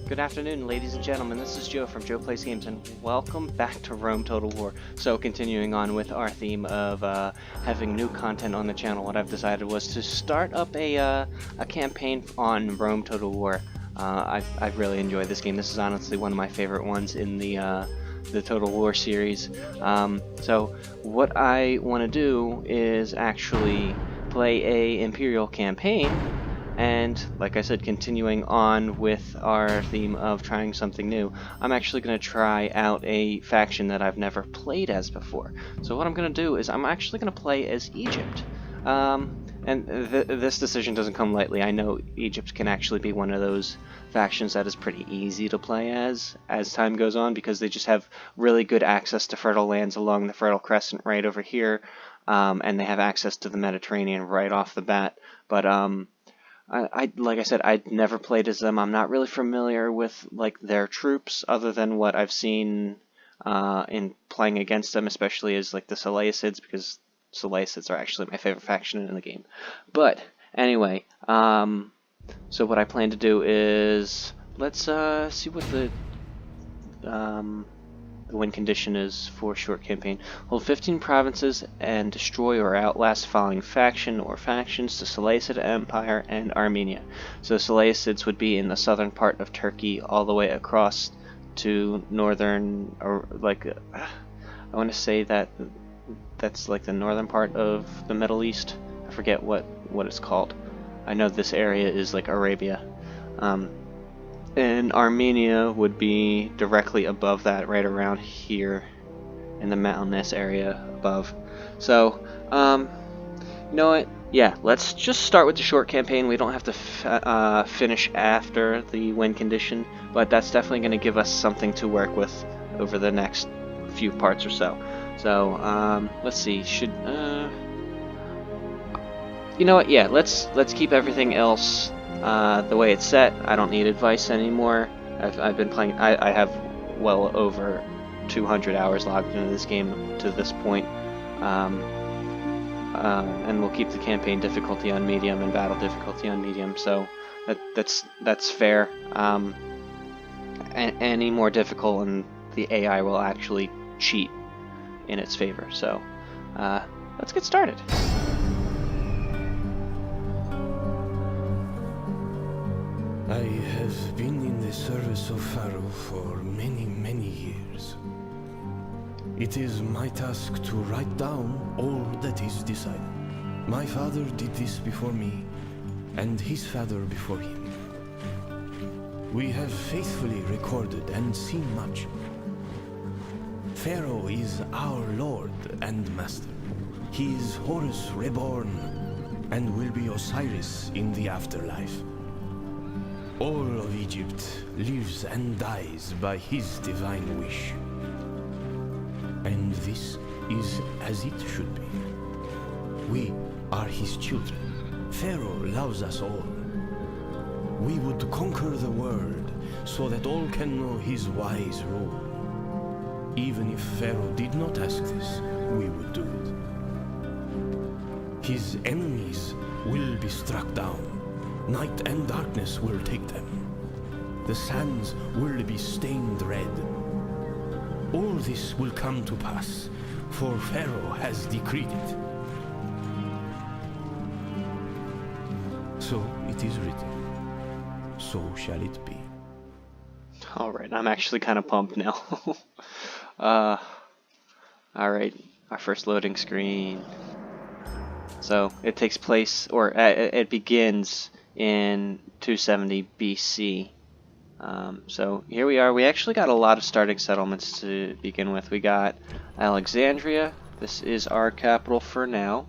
Good afternoon, ladies and gentlemen. This is Joe from Joe Plays Games, and welcome back to Rome Total War. So, continuing on with our theme of having new content on the channel, what I've decided was to start up a campaign on Rome Total War. I really enjoyed this game. This is honestly one of my favorite ones in the Total War series. So, what I want to do is actually play a Imperial campaign. And, like I said, continuing on with our theme of trying something new, I'm actually going to try out a faction that I've never played as before. So what I'm going to do is I'm actually going to play as Egypt. And this decision doesn't come lightly. I know Egypt can actually be one of those factions that is pretty easy to play as time goes on, because they just have really good access to fertile lands along the Fertile Crescent right over here, and they have access to the Mediterranean right off the bat. But like I said, I'd never played as them. I'm not really familiar with like their troops, other than what I've seen in playing against them, especially as like the Seleucids, because Seleucids are actually my favorite faction in the game. But anyway, so what I plan to do is let's see what the win condition is for short campaign. Hold 15 provinces and destroy or outlast the following faction or factions: the Seleucid Empire and Armenia. So the Seleucids would be in the southern part of Turkey all the way across to northern, or like I want to say that's like the northern part of the Middle East. I forget what it's called. I know this area is like Arabia. And Armenia would be directly above that, right around here in the mountainous area above. So, you know what? Yeah, let's just start with the short campaign. We don't have to finish after the win condition, but that's definitely going to give us something to work with over the next few parts or so. So, let's see. Should you know what? Yeah, let's keep everything else the way it's set. I don't need advice anymore. I've been playing. I have well over 200 hours logged into this game to this point, and we'll keep the campaign difficulty on medium and battle difficulty on medium. So that's fair. Any more difficult, and the AI will actually cheat in its favor. So let's get started. I have been in the service of Pharaoh for many, many years. It is my task to write down all that is decided. My father did this before me, and his father before him. We have faithfully recorded and seen much. Pharaoh is our lord and master. He is Horus reborn, and will be Osiris in the afterlife. All of Egypt lives and dies by his divine wish. And this is as it should be. We are his children. Pharaoh loves us all. We would conquer the world so that all can know his wise rule. Even if Pharaoh did not ask this, we would do it. His enemies will be struck down. Night and darkness will take them. The sands will be stained red. All this will come to pass, for Pharaoh has decreed it. So it is written. So shall it be. Alright, I'm actually kind of pumped now. Alright, our first loading screen. So it takes place, or it begins in 270 BC. So here we are. We actually got a lot of starting settlements to begin with. We got Alexandria. This is our capital for now.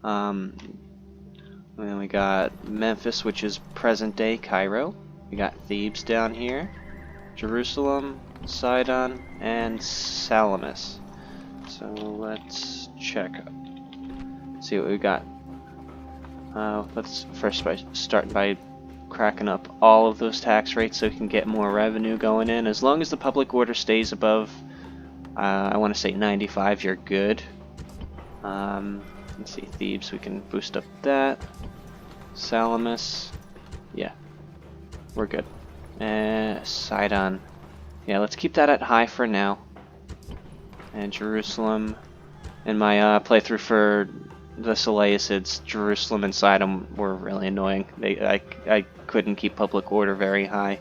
And then we got Memphis, which is present-day Cairo. We got Thebes down here, Jerusalem, Sidon, and Salamis. So let's check. See what we got. Let's first start by cracking up all of those tax rates so we can get more revenue going in. As long as the public order stays above, I want to say 95, you're good. Let's see, Thebes, we can boost up that. Salamis, yeah, we're good. Sidon. Yeah, let's keep that at high for now. And Jerusalem. In my playthrough for the Seleucids, Jerusalem and Sidon were really annoying. I couldn't keep public order very high.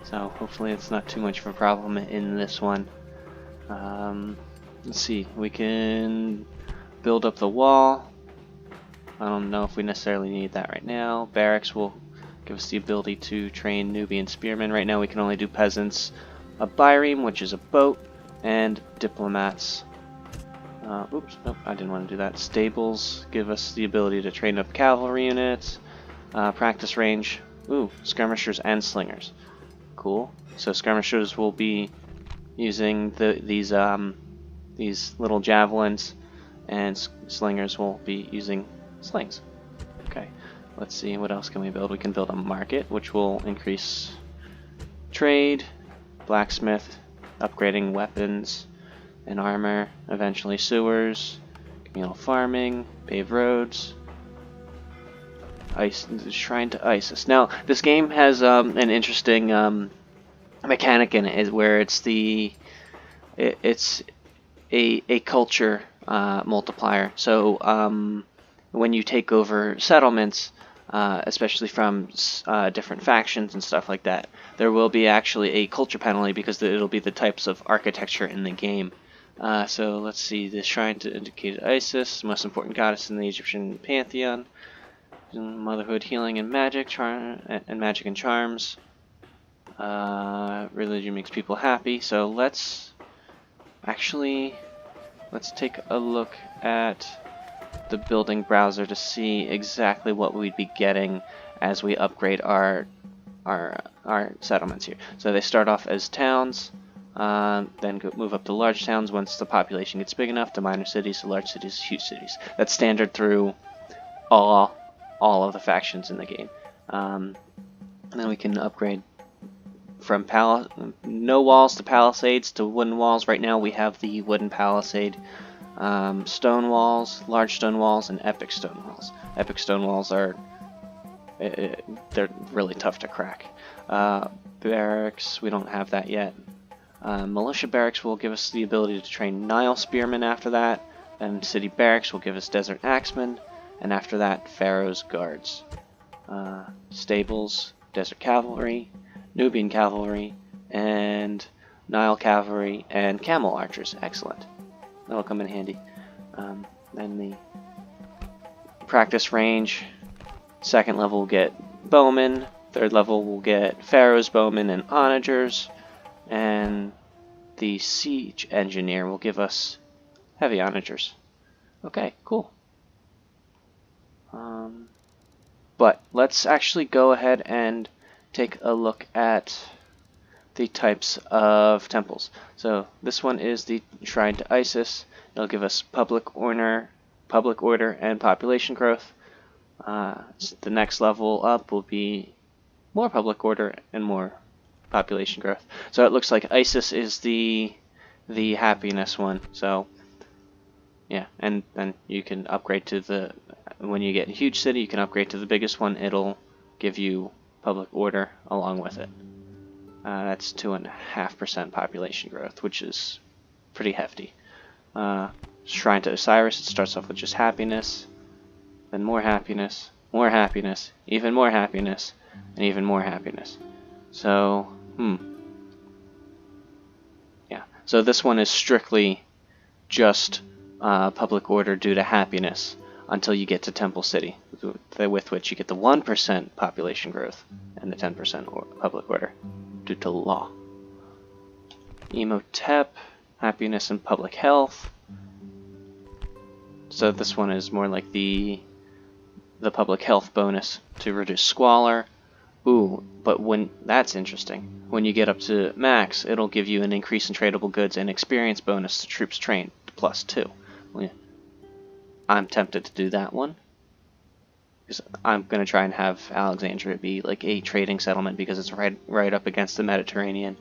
So hopefully it's not too much of a problem in this one. Let's see, we can build up the wall. I don't know if we necessarily need that right now. Barracks will give us the ability to train Nubian spearmen. Right now we can only do peasants, a bireme, which is a boat, and diplomats. Oops, nope, I didn't want to do that. Stables give us the ability to train up cavalry units. Practice range, ooh, skirmishers and slingers. Cool. So skirmishers will be using these little javelins, and slingers will be using slings. Okay, let's see, what else can we build? We can build a market, which will increase trade, blacksmith, upgrading weapons and armor, eventually sewers, communal farming, paved roads, shrine to Isis. Now, this game has an interesting mechanic in it, where it's a culture multiplier. So when you take over settlements, especially from different factions and stuff like that, there will be actually a culture penalty because it'll be the types of architecture in the game. So let's see, the shrine to indicate Isis, most important goddess in the Egyptian pantheon, motherhood, healing, and magic, magic and charms. Religion makes people happy. So let's take a look at the building browser to see exactly what we'd be getting as we upgrade our settlements here. So they start off as towns, then move up to large towns once the population gets big enough, to minor cities, to large cities, huge cities. That's standard through all of the factions in the game. And then we can upgrade from no walls to palisades to wooden walls. Right now we have the wooden palisade, stone walls, large stone walls, and epic stone walls. Epic stone walls are they're really tough to crack. Barracks, we don't have that yet. Militia barracks will give us the ability to train Nile spearmen after that, and city barracks will give us desert axemen, and after that Pharaoh's guards. Stables, desert cavalry, Nubian cavalry, and Nile cavalry, and camel archers. Excellent. That'll come in handy. Then the practice range, second level will get bowmen, third level will get Pharaoh's bowmen and onagers, and the siege engineer will give us heavy onagers. Okay, cool. But let's actually go ahead and take a look at the types of temples. So this one is the Shrine to Isis. It'll give us public order, and population growth. The next level up will be more public order and more population growth. So it looks like Isis is the happiness one. So yeah, and then you can upgrade to when you get a huge city, you can upgrade to the biggest one. It'll give you public order along with it. That's 2.5% population growth, which is pretty hefty. Shrine to Osiris, it starts off with just happiness, then more happiness, even more happiness, and even more happiness. So, yeah. So this one is strictly just public order due to happiness until you get to Temple City, with which you get the 1% population growth and the 10% public order due to law. Imhotep, happiness and public health. So this one is more like the public health bonus to reduce squalor. Ooh, but that's interesting. When you get up to max, it'll give you an increase in tradable goods and experience bonus to troops trained +2. I'm tempted to do that one, because I'm going to try and have Alexandria be like a trading settlement because it's right up against the Mediterranean.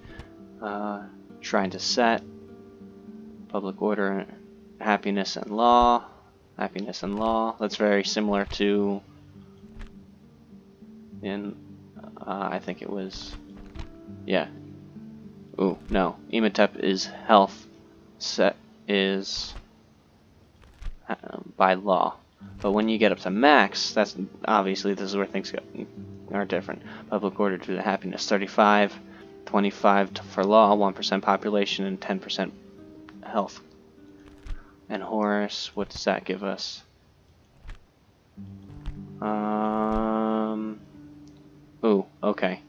Trying to set public order, happiness and law. That's very similar to I think it was Yeah. Ooh, no. Imhotep is health. Set is by law. But when you get up to max, that's obviously this is where things are different. Public order to the happiness 35, 25 for law, 1% population, and 10% health. And Horus, what does that give us? Ooh, okay.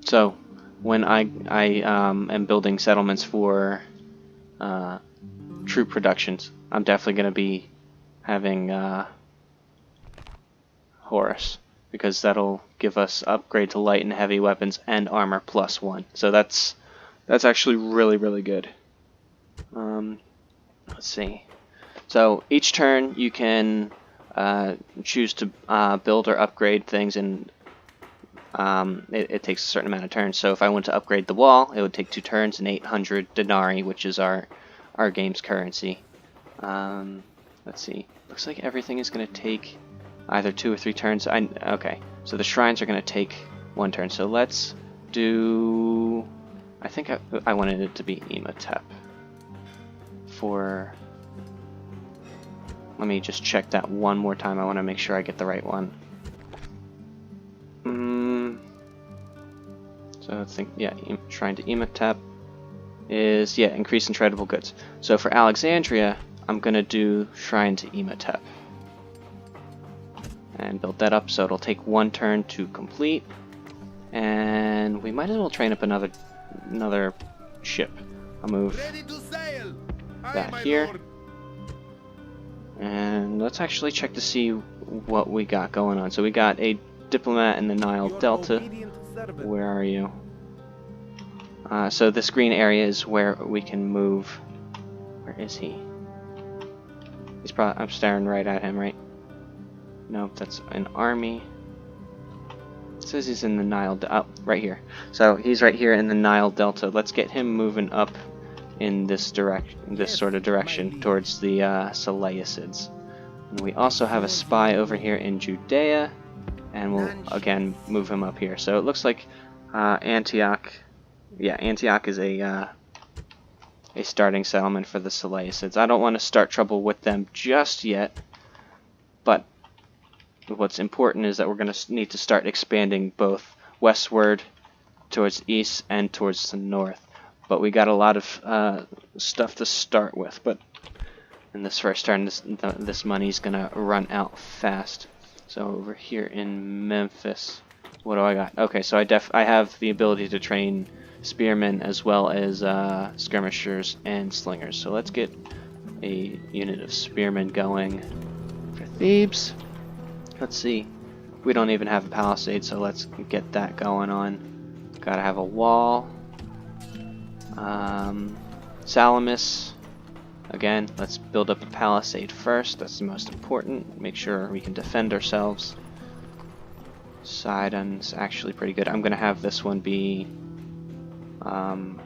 So when I am building settlements for troop productions, I'm definitely going to be having Horus, because that'll give us upgrade to light and heavy weapons and armor +1. So that's actually really good. Let's see. So each turn you can choose to build or upgrade things, and it takes a certain amount of turns. So if I want to upgrade the wall, it would take 2 turns and 800 denarii, which is our game's currency. Let's see. Looks like everything is going to take either 2 or 3 turns. Okay, so the shrines are going to take 1 turn. So let's do... I think I wanted it to be Imhotep. For... Let me just check that one more time. I want to make sure I get the right one. So I think, yeah, Shrine to Imhotep is, yeah, increase in tradable goods. So for Alexandria, I'm going to do Shrine to Imhotep. And build that up so it'll take 1 turn to complete. And we might as well train up another ship. I'll move that here. And let's actually check to see what we got going on. So we got a diplomat in the Nile Delta. Where are you? So this green area is where we can move. Where is he? He's probably... I'm staring right at him, right? Nope, that's an army. It says he's in the Nile Delta. Oh, right here. So he's right here in the Nile Delta. Let's get him moving up in this sort of direction towards the Seleucids. And we also have a spy over here in Judea, and we'll again move him up here. So it looks like Antioch, yeah, Antioch is a starting settlement for the Seleucids. I don't want to start trouble with them just yet, but what's important is that we're going to need to start expanding both westward towards the east and towards the north. But we got a lot of stuff to start with. But in this first turn, this money's gonna run out fast. So over here in Memphis, what do I got? Okay, so I have the ability to train spearmen as well as skirmishers and slingers. So let's get a unit of spearmen going for Thebes. Let's see. We don't even have a palisade, so let's get that going on. Gotta have a wall. Salamis, again, let's build up a palisade first. That's the most important. Make sure we can defend ourselves. Sidon's actually pretty good. I'm gonna have this one be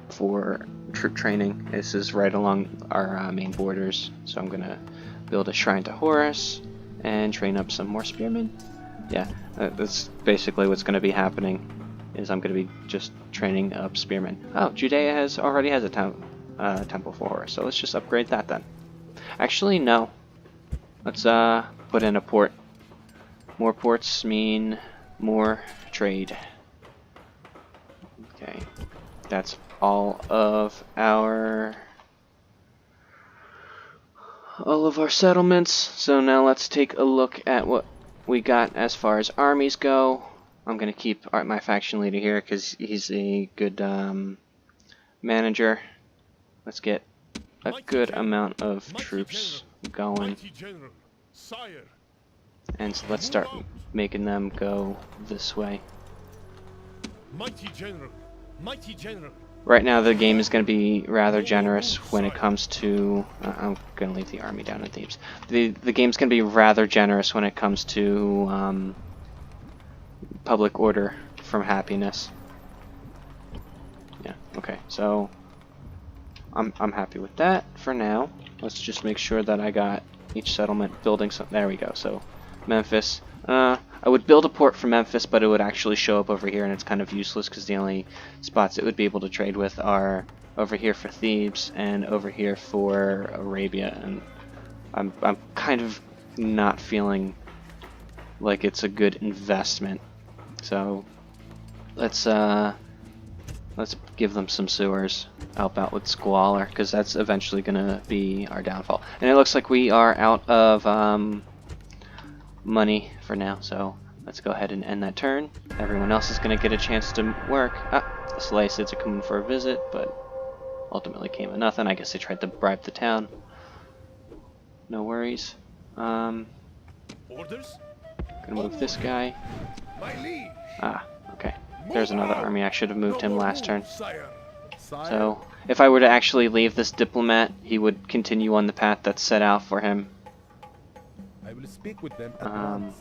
for troop training. This is right along our main borders, so I'm gonna build a shrine to Horus and train up some more spearmen. Yeah, that's basically what's gonna be happening. Is I'm going to be just training up spearmen. Oh, Judea already has a temple for Horus, so let's just upgrade that then. Actually, no. Let's put in a port. More ports mean more trade. Okay, that's all of our settlements. So now let's take a look at what we got as far as armies go. I'm going to keep my faction leader here because he's a good manager. Let's get a good amount of troops going. And so let's start making them go this way. Right now the game is going to be rather generous when it comes to... I'm going to leave the army down in Thebes. The game's going to be rather generous when it comes to... public order from happiness. Yeah, okay, so I'm happy with that for now. Let's just make sure that I got each settlement building some. There we go. So Memphis, I would build a port for Memphis, but it would actually show up over here, and it's kind of useless because the only spots it would be able to trade with are over here for Thebes and over here for Arabia, and I'm kind of not feeling like it's a good investment. So let's give them some sewers, help out with squalor, because that's eventually gonna be our downfall. And it looks like we are out of money for now, so let's go ahead and end that turn. Everyone else is gonna get a chance to work. The Seleucids are coming for a visit, but ultimately came with nothing. I guess they tried to bribe the town. No worries. Orders? Gonna move this guy. My liege. Okay. There's another army. I should have moved him last turn. Sire. So, if I were to actually leave this diplomat, he would continue on the path that's set out for him. I will speak with them at Um, once.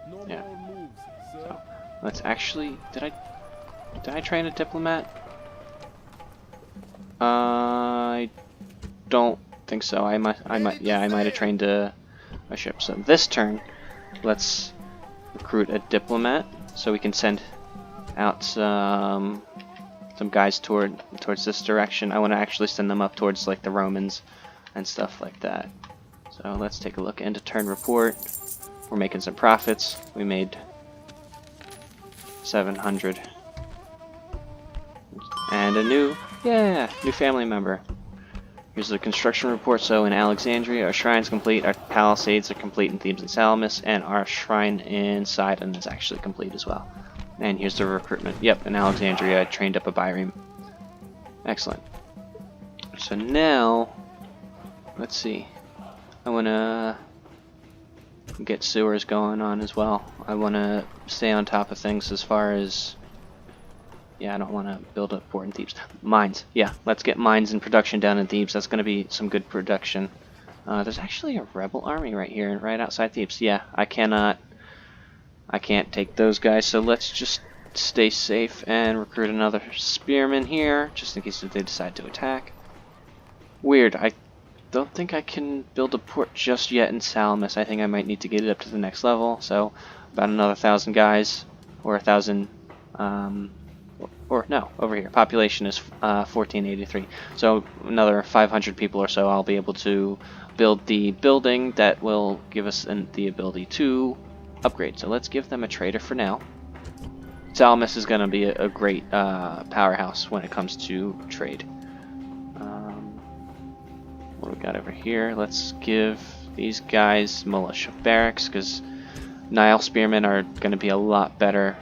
No yeah. more moves, sir. So, let's actually... Did I train a diplomat? I don't think so. I might have trained a ship. So this turn, let's recruit a diplomat so we can send out some guys towards this direction. I want to actually send them up towards like the Romans and stuff like that. So let's take a look. End of turn report. We're making some profits. We made 700. And a new family member. Here's the construction report. So in Alexandria, our shrine's complete, our palisades are complete in Thebes and Salamis, and our shrine in Sidon is actually complete as well. And here's the recruitment. Yep, in Alexandria, I trained up a Byreme. Excellent. So now, let's see. I want to get sewers going on as well. I want to stay on top of things as far as... Yeah, I don't want to build a port in Thebes. Mines. Yeah, let's get mines in production down in Thebes. That's going to be some good production. There's actually a rebel army right here, right outside Thebes. Yeah, I can't take those guys, so let's just stay safe and recruit another spearman here, just in case if they decide to attack. Weird, I don't think I can build a port just yet in Salamis. I think I might need to get it up to the next level, so about another 1,000 guys, or 1,000, or no, over here. Population is 1483, so another 500 people or so I'll be able to build the building that will give us the ability to upgrade. So let's give them a trader for now. Salamis is going to be a great powerhouse when it comes to trade. What do we got over here? Let's give these guys militia barracks, because Nile spearmen are going to be a lot better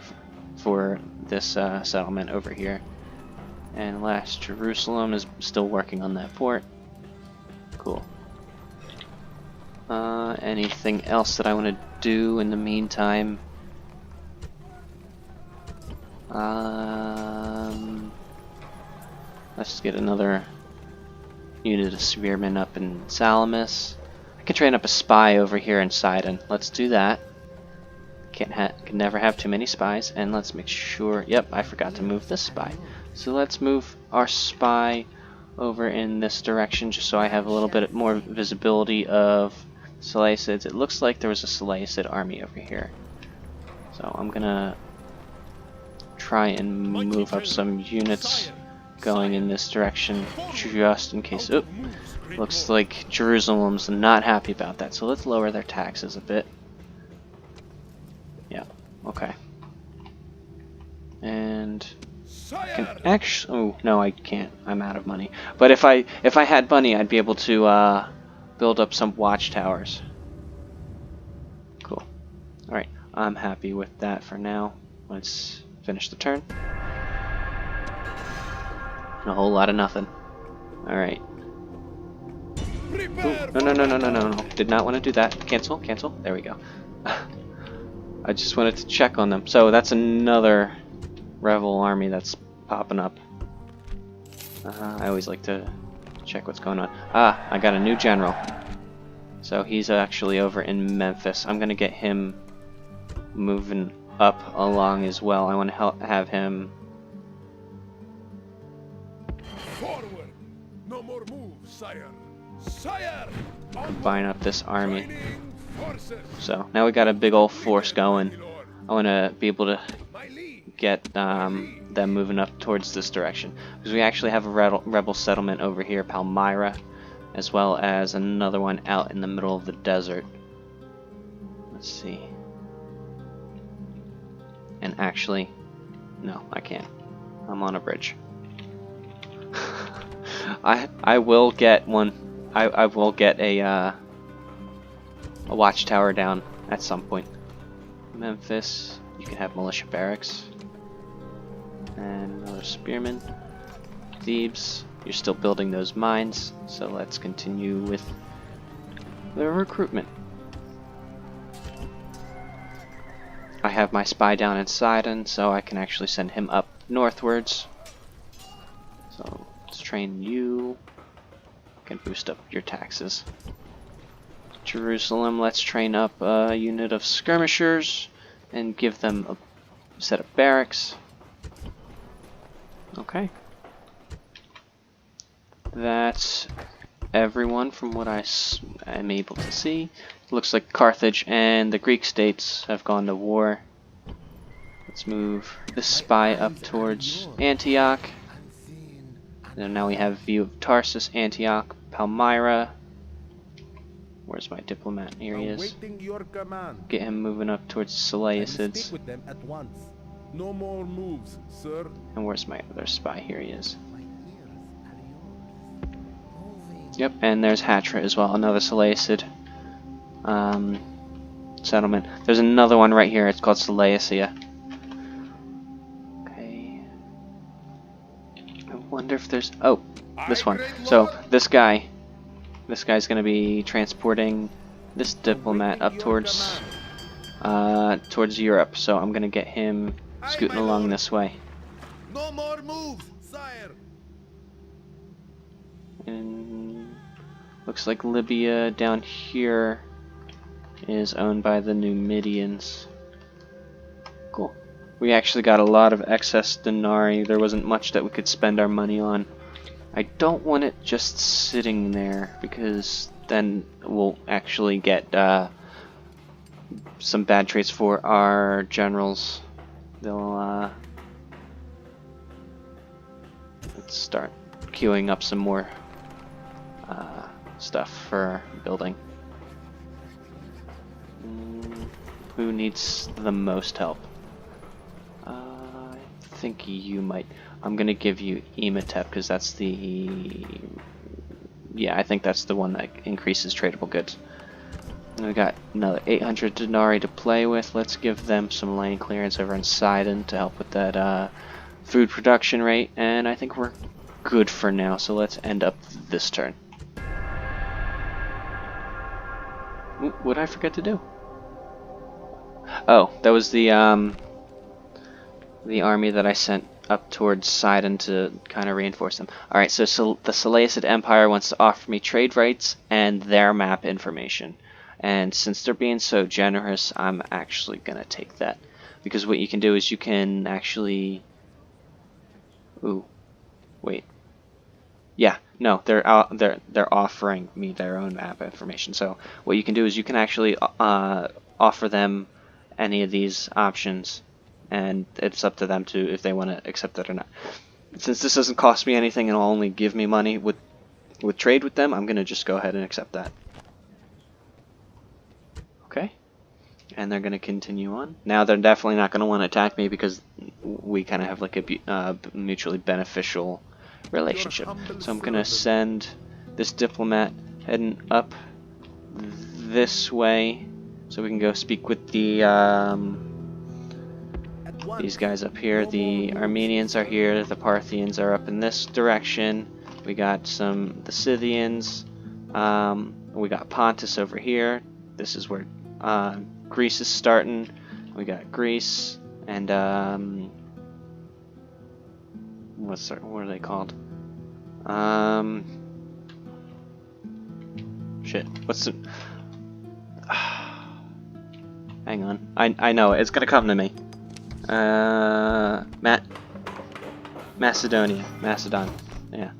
for this settlement over here. And last, Jerusalem is still working on that port. Cool. Anything else that I want to do in the meantime? Let's just get another unit of spearmen up in Salamis. I can train up a spy over here in Sidon. Let's do that. Can never have too many spies. And let's make sure... Yep, I forgot to move this spy. So let's move our spy over in this direction, just so I have a little bit more visibility of Seleucids. It looks like there was a Seleucid army over here. So I'm gonna try and move up some units going in this direction, just in case. Oop, looks like Jerusalem's not happy about that, so let's lower their taxes a bit. Yeah, okay. And can actually... Oh, no, I can't. I'm out of money. But if I had money, I'd be able to build up some watchtowers. Cool. Alright, I'm happy with that for now. Let's finish the turn. A whole lot of nothing. Alright. No. Did not want to do that. Cancel. There we go. I just wanted to check on them. So that's another rebel army that's popping up. I always like to check what's going on. I got a new general. So he's actually over in Memphis. I'm going to get him moving up along as well. I want to have him... Forward. No more moves, sire. Combine up this army. Forces. So now we got a big old force going. I want to be able to My lead. get them moving up towards this direction, because we actually have a rebel settlement over here, Palmyra, as well as another one out in the middle of the desert. Let's see. And actually, no, I can't. I'm on a bridge. I will get one. I will get a watchtower down at some point. Memphis, you can have militia barracks. And another spearman. Thebes, you're still building those mines, so let's continue with the recruitment. I have my spy down in Sidon, so I can actually send him up northwards. So let's train you. Can boost up your taxes. Jerusalem, let's train up a unit of skirmishers and give them a set of barracks. Okay. That's everyone from what I am able to see. Looks like Carthage and the Greek states have gone to war. Let's move this spy up towards Antioch. And now we have a view of Tarsus, Antioch, Palmyra. Where's my diplomat? Here he is. Awaiting your command. Get him moving up towards I will Seleucids. speak with them at once. No more moves, sir. And where's my other spy? Here he is. Yep, and there's Hatra as well, another Seleucid settlement. There's another one right here, it's called Seleucia. Okay. I wonder if there's... oh, this one. So, this guy's gonna be transporting this diplomat up towards Europe, so I'm gonna get him scooting along this way. No more moves, sire. And looks like Libya down here is owned by the Numidians. Cool. We actually got a lot of excess denarii. There wasn't much that we could spend our money on. I don't want it just sitting there, because then we'll actually get some bad traits for our generals. They'll let's start queuing up some more stuff for building. Who needs the most help? I think you might. I'm gonna give you Emetep because that's the... yeah, I think that's the one that increases tradable goods. And we got another 800 denarii to play with. Let's give them some land clearance over in Sidon to help with that food production rate. And I think we're good for now, so let's end up this turn. What did I forget to do? Oh, that was the army that I sent up towards Sidon to kind of reinforce them. Alright, so the Seleucid Empire wants to offer me trade rights and their map information. And since they're being so generous, I'm actually going to take that. Because what you can do is you can actually... ooh, wait. Yeah, no, they're offering me their own map information. So what you can do is you can actually offer them any of these options, and it's up to them to if they want to accept that or not. Since this doesn't cost me anything and will only give me money with trade with them, I'm gonna just go ahead and accept that. Okay, and they're gonna continue on. Now they're definitely not gonna want to attack me because we kind of have like a mutually beneficial relationship. So I'm gonna send this diplomat heading up this way so we can go speak with the these guys up here. The Armenians are here, the Parthians are up in this direction. We got the Scythians, we got Pontus over here. This is where Greece is starting. We got Greece and what are they called? Shit. What's the... hang on. I know it's gonna come to me. Macedonia. Macedon. Yeah.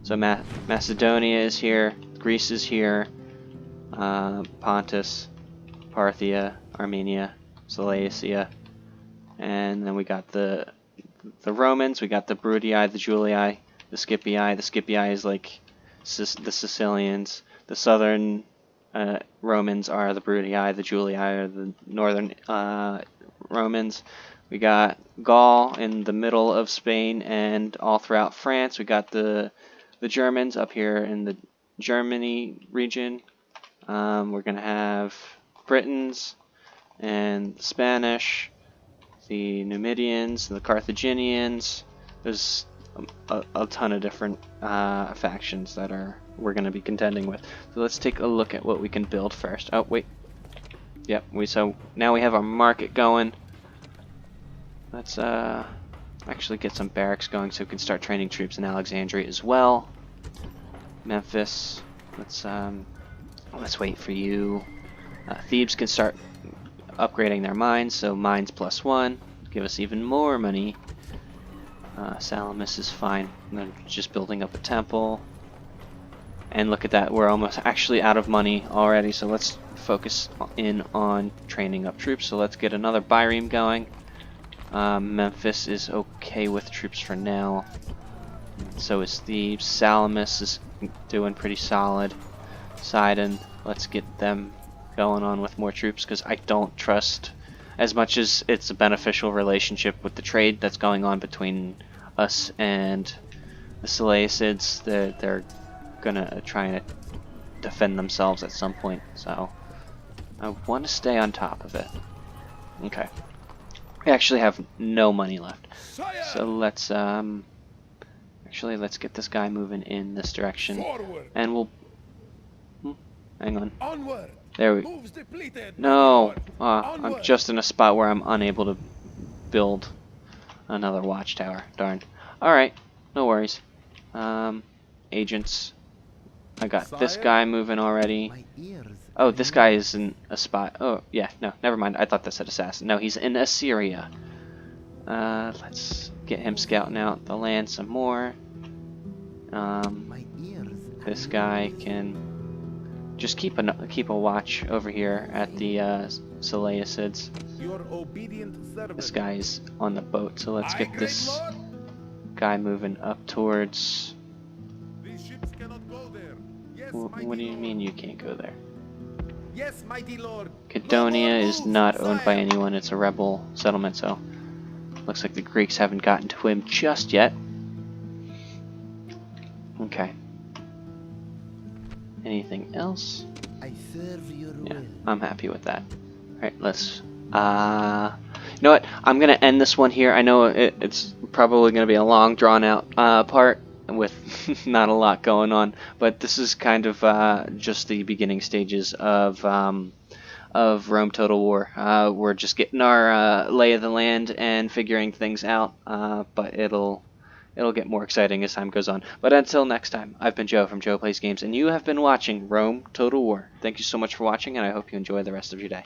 So Macedonia is here. Greece is here. Pontus, Parthia, Armenia, Seleucia, And then we got the Romans. We got the Bruttii, the Julii, the Scipii. The Scipii is like the Sicilians. The southern Romans are the Bruttii. The Julii are the northern Romans. We got Gaul in the middle of Spain and all throughout France. We got the Germans up here in the Germany region. We're going to have Britons and Spanish, the Numidians, the Carthaginians. There's a ton of different factions that we're going to be contending with. So let's take a look at what we can build first. Oh, wait. Yep, so now we have our market going. Let's actually get some barracks going so we can start training troops in Alexandria as well. Memphis. Let's wait for you. Thebes can start upgrading their mines, so mines +1 give us even more money. Salamis is fine. They're just building up a temple. And look at that, we're almost actually out of money already, so let's focus in on training up troops. So let's get another Byreme going. Memphis is okay with troops for now. So is Thebes. Salamis is doing pretty solid. Sidon, let's get them going on with more troops, because I don't trust, as much as it's a beneficial relationship with the trade that's going on between us and the Seleucids, they're gonna try and defend themselves at some point, so I want to stay on top of it. Okay. We actually have no money left, so let's actually let's get this guy moving in this direction, and we'll hang on. Onward. There we Moves depleted. no. I'm just in a spot where I'm unable to build another watchtower. Darn. All right, no worries. Agents. I got this guy moving already. Oh, this guy is in a spot. Oh, yeah, no, never mind. I thought that said assassin. No, he's in Assyria. Let's get him scouting out the land some more. This guy can just keep a watch over here at the Seleucids. Your obedient servant. This guy is on the boat, so let's get this guy moving up towards. These ships cannot go there. Yes, What do you mean you can't go there? Yes, mighty lord. Cadonia is not owned by anyone. It's a rebel settlement, so looks like the Greeks haven't gotten to him just yet. Okay. Anything else? Yeah, I'm happy with that. Alright, let's you know what? I'm gonna end this one here. I know it's probably gonna be a long drawn out part with not a lot going on, but this is kind of just the beginning stages of Rome Total War. We're just getting our lay of the land and figuring things out, but it'll get more exciting as time goes on. But until next time, I've been Joe from Joe Plays Games, and you have been watching Rome Total War. Thank you so much for watching, and I hope you enjoy the rest of your day.